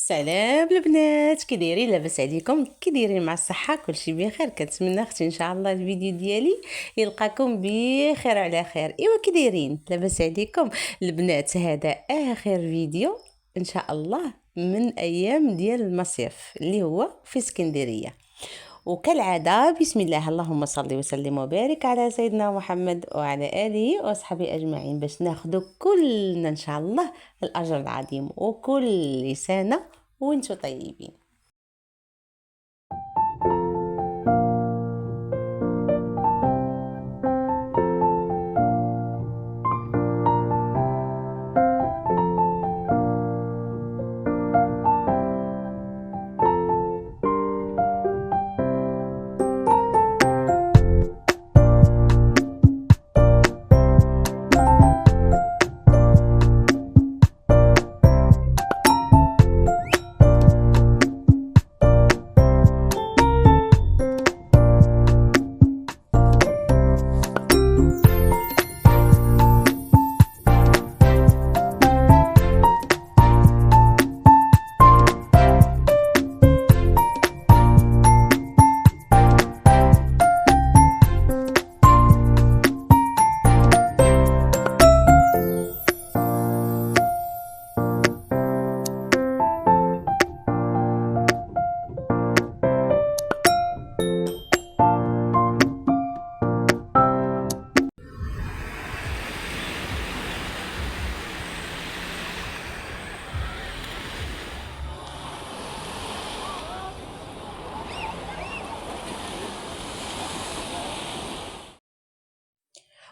سلام البنات، كي دايرين؟ لاباس عليكم؟ كي دايرين مع الصحه؟ كلشي بخير. كنتمنى اختي ان شاء الله الفيديو ديالي يلقاكم بخير على خير. ايوا كي دايرين؟ لاباس عليكم البنات؟ هذا اخر فيديو ان شاء الله من ايام ديال المصيف اللي هو في اسكندريه. وكالعاده بسم الله، اللهم صل وسلم وبارك على سيدنا محمد وعلى اله وصحبه اجمعين، باش ناخذ كلنا ان شاء الله الاجر العظيم. وكل سنه وانتم طيبين.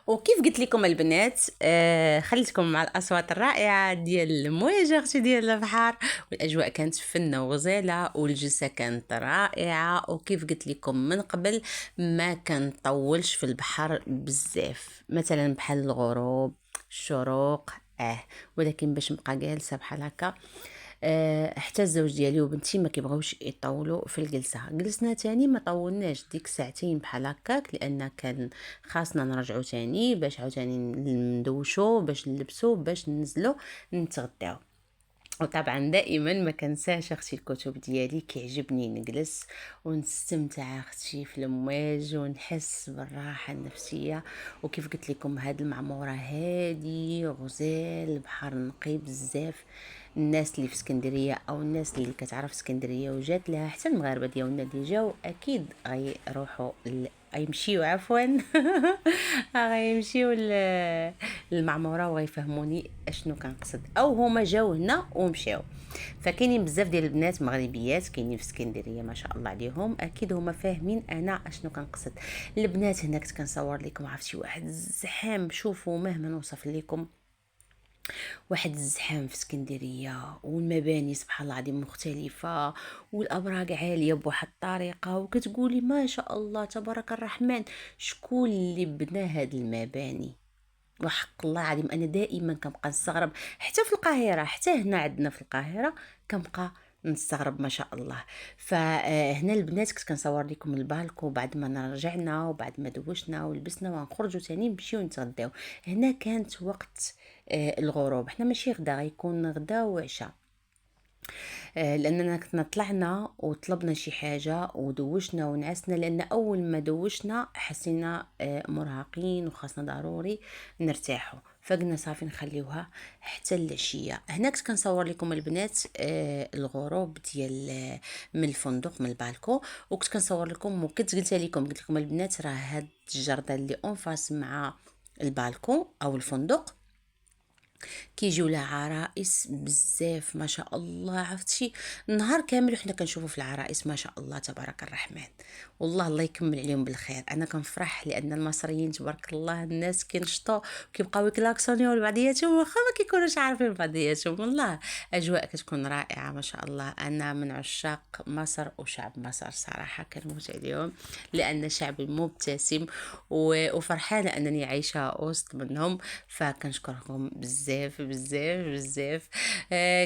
وكيف قلت لكم البنات، خليتكم مع الاصوات الرائعه ديال المواج اختي ديال البحر. والاجواء كانت فنه وغزاله، والجلسه كانت رائعه. وكيف قلت لكم من قبل، ما كنطولش في البحر بزاف، مثلا بحال الغروب، الشروق، ولكن باش نبقى جالسه بحال هكا. حتى الزوج ديالي وبنتي ما كيبغيوش يطولوا في الجلسه. جلسنا تاني ما طولناش ديك ساعتين بحال هكاك، لان كان خاصنا نرجعوا تاني باش عاوتاني ندوشوا، باش نلبسوا، باش ننزلوا نتغداو. وطبعا دائما ما كنساش اختي الكتب ديالي، كيعجبني نجلس ونستمتع اختي في الامواج ونحس بالراحه النفسيه. وكيف قلت لكم هاد المعموره هادي غزال، البحر نقي بزاف. الناس اللي في اسكندريه او الناس اللي كتعرف اسكندريه وجات لها، حتى المغاربه ديالنا اللي جاو اكيد غيروحوا غيمشيو عفوا غيمشيو للمعموره وغيفهموني اشنو كنقصد، او هما جاو هنا ومشاو. فكاينين بزاف ديال البنات مغربيات كاينين في اسكندريه ما شاء الله عليهم، اكيد هما فاهمين انا اشنو كنقصد. البنات هنا كنت كنصور لكم، عرفتي واحد الزحام، شوفوا مهما نوصف لكم واحد الزحام في اسكندريه، والمباني سبحان الله العظيم مختلفه، والابراج عاليه بواحد الطريقه، وكتقولي ما شاء الله تبارك الرحمن، شكون اللي بنى هاد المباني؟ وحق الله العظيم انا دائما كنبقى نستغرب، حتى في القاهره، حتى هنا عندنا في القاهره كنبقى نستغرب ما شاء الله. فهنا البنات كنت كنصور لكم البالكو بعد ما رجعنا وبعد ما دوشنا ولبسنا ونخرجوا تاني نمشيو نتغداو. هنا كانت وقت الغروب، حنا ماشي غدا، غيكون غدا وعشاء. لاننا كنا طلعنا وطلبنا شي حاجه ودوشنا ونعسنا، لان اول ما دوشنا حسينا مرهقين وخاصنا ضروري نرتاحوا، فقلنا صافي نخليوها حتى العشيه. هنا كنت كنصور لكم البنات الغروب ديال من الفندق من البالكو، وكنت كنصور لكم، وكنت قلت لكم البنات راه هاد الجرده اللي اونفاس مع البالكو او الفندق كيجيو لها عرائس بزاف ما شاء الله. عرفتي النهار كامل وحنا كنشوفوا في العرائس ما شاء الله تبارك الرحمن. والله الله يكمل عليهم بالخير. انا كنفرح لان المصريين تبارك الله الناس كينشطوا كيبقاو يكلاكسونيو لبعضياتهم واخا ما كيكونوش عارفين بعضياتهم. والله اجواء كتكون رائعه ما شاء الله. انا من عشاق مصر وشعب مصر صراحه، كنموت عليهم لان شعب مبتسم وفرحانه انني عايشه وسط منهم، فكنشكرهم بزاف بزاف بزاف.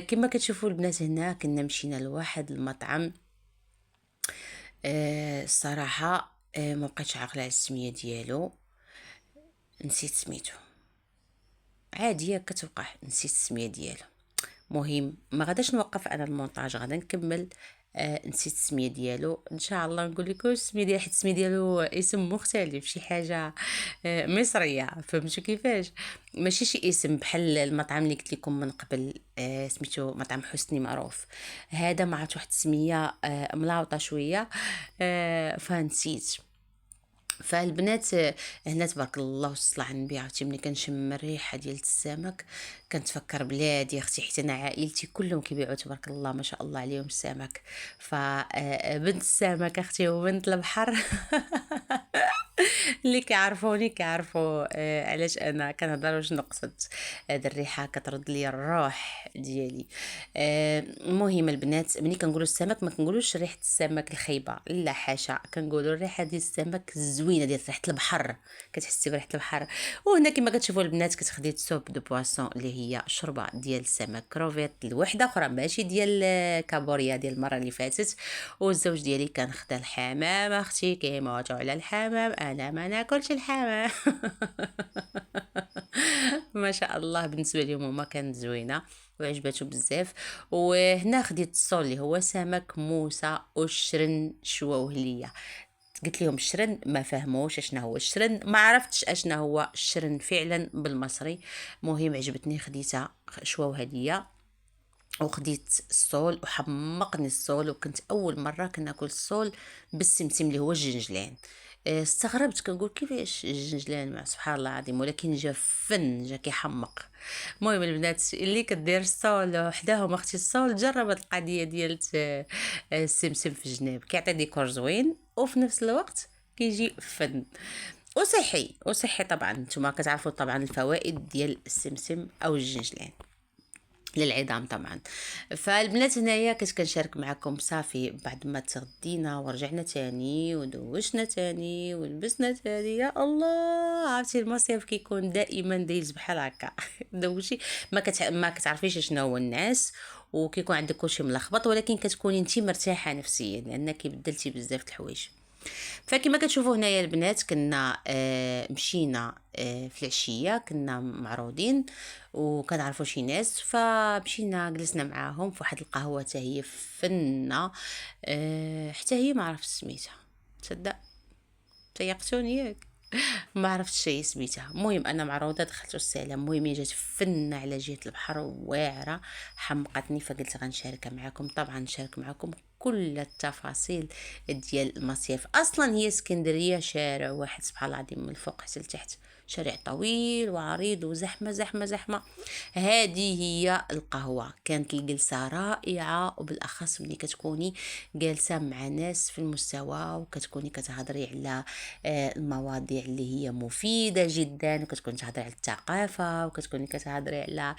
كما كتشوفوا البنات هنا كنا مشينا لواحد المطعم. الصراحه ما بقيتش عاقله على السميه ديالو، نسيت سميتو، عادي كتوقع نسيت السميه ديالو. مهم ما غاداش نوقف انا المونتاج، غادا نكمل. نسيت السميه ديالو، ان شاء الله نقول لكم السميه ديالو، حيت السميه ديالو اسم مختلف، شي حاجه مصريه، فهمتوا كيفاش؟ ماشي شي اسم بحال المطعم اللي قلت لكم من قبل، سميتو مطعم حسني معروف. هذا ما عرفت واحد السميه ملاوطه شويه، فنسيت. فالبنات هنا تبارك الله والصلاة على النبي، عرفتي ملي كنشم الريحه ديال السمك كنتفكر بلادي اختي، حيت انا عائلتي كلهم كيبيعوا تبارك الله ما شاء الله عليهم السمك. ف بنت السمك اختي وبنت البحر. اللي كيعرفوني كيعرفوا علاش انا كنهضر واش نقصد. هاد الريحه كترد لي الروح ديالي. المهم البنات، ملي كنقولوا السمك ما كنقولوش ريحه السمك الخايبه، لا حاشا، كنقولوا الريحه ديال السمك الزوينه ديال ريحه البحر، كتحسي بريحه البحر. وهنا كما كتشوفوا البنات كتخدي سوب دو بواسون اللي هي شوربه ديال السمك كروفيت لوحده اخرى، ماشي ديال كابوريا ديال المره اللي فاتت. والزوج ديالي كان خدا الحمام اختي، كيموتوا على الحمام، انا ما ناكلش الحمام. ما شاء الله بالنسبه لهم هما كانت زوينه وعجبته بزاف. وهنا خديت الصول اللي هو سمك موسى والشرن شواوه ليا. قلت لهم الشرن، ما فهموش اشنا هو الشرن، ما عرفتش اشنا هو الشرن فعلا بالمصري. مهم عجبتني خديتها شواوه ليا، وخديت الصول وحمقني الصول، وكنت اول مره كناكل الصول بالسمسم اللي هو الجنجلان. استغربت كنقول كيفاش الجنجلان، مع سبحان الله العظيم، ولكن جا فن جا كيحمق. المهم البنات اللي كدير الصول حداهم اختي الصول جربت القضيه ديال السمسم في الجناب، كيعطي ديكور زوين وفي نفس الوقت كيجي فن وصحي. وصحي طبعا، نتوما كتعرفوا طبعا الفوائد ديال السمسم او الجنجلان للعظام طبعا. فالبنات هنايا كنت كنشارك معكم صافي بعد ما تغدينا ورجعنا تاني ودوشنا تاني ولبسنا تاني، يا الله عرفتي المصيف كيكون دائما دايز بحال هكا. دوشي ما كتعرفيش شنو هو الناس، وكيكون عندك كلشي ملخبط، ولكن كتكوني انتي مرتاحه نفسيا لانك بدلتي بزاف د الحوايج. فكما كتشوفوا هنايا البنات كنا مشينا في العشيه، كنا معروضين وكنعرفوا شي ناس، فمشينا جلسنا معاهم في واحد القهوه حتى هي فنه. حتى هي ما عرفت سميتها، تصدق تيقتوني ياك. ما عرفت شي سميتها. المهم انا معروضه دخلت السلام، المهم هي جات فنه على جهه البحر واعره، حمقتني، فقلت غنشاركها معكم. طبعا نشارك معكم كل التفاصيل ديال المصيف. اصلا هي اسكندريه شارع واحد سبحان الله العظيم من الفوق حتى لتحت، شارع طويل وعريض وزحمه زحمه زحمه. هذه هي القهوه، كانت الجلسه رائعه، وبالاخص ملي كتكوني جالسه مع ناس في المستوى وكتكوني كتهضري على المواضيع اللي هي مفيدة جدا، وكتكوني تهضري على الثقافة، وكتكوني كتهضري على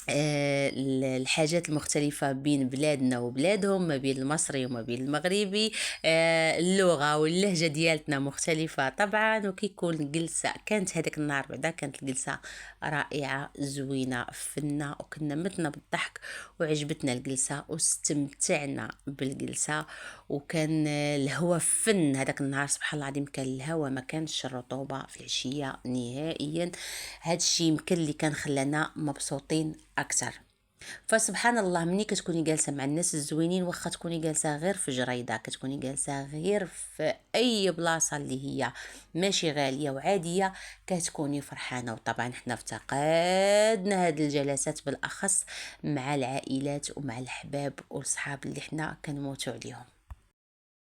الحاجات المختلفة بين بلادنا وبلادهم، ما بين المصري وما بين المغربي. اللغة واللهجة ديالتنا مختلفة طبعا. وكيكون الجلسة، كانت هذاك النهار بعدا كانت الجلسة رائعة زوينة فنة، وكنا متنا بالضحك وعجبتنا الجلسة واستمتعنا بالجلسة. وكان الهوا فن هذاك النهار سبحان الله العظيم، كان الهوا ما كانش الرطوبة في العشية نهائيا. هادشي يمكن اللي كان خلانا مبسوطين اكثر. فسبحان الله ملي كتكوني جالسه مع الناس الزوينين، واخا تكوني جالسه غير في جريده، كتكوني جالسه غير في اي بلاصه اللي هي ماشي غاليه وعاديه، كتكوني فرحانه. وطبعا حنا افتقدنا هاد الجلسات بالاخص مع العائلات ومع الحباب والصحاب اللي حنا كنموتوا عليهم.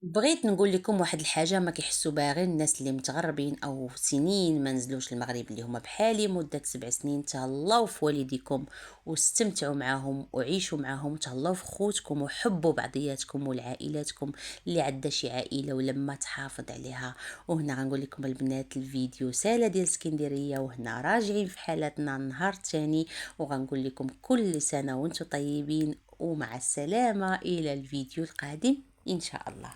بغيت نقول لكم واحد الحاجه ما كيحسوا بها غير الناس اللي متغربين او سنين ما نزلوش المغرب، اللي هما بحالي مده 7 سنين. تهلاو في والديكم واستمتعوا معاهم وعيشوا معاهم، تهلاو في خوتكم وحبوا بعضياتكم والعائلاتكم اللي عندها شي عائله ولما تحافظ عليها. وهنا غنقول لكم البنات الفيديو ساله ديال اسكندريه، وهنا راجعين في حالتنا النهار الثاني، وغنقول لكم كل سنه وانتم طيبين، ومع السلامه الى الفيديو القادم ان شاء الله.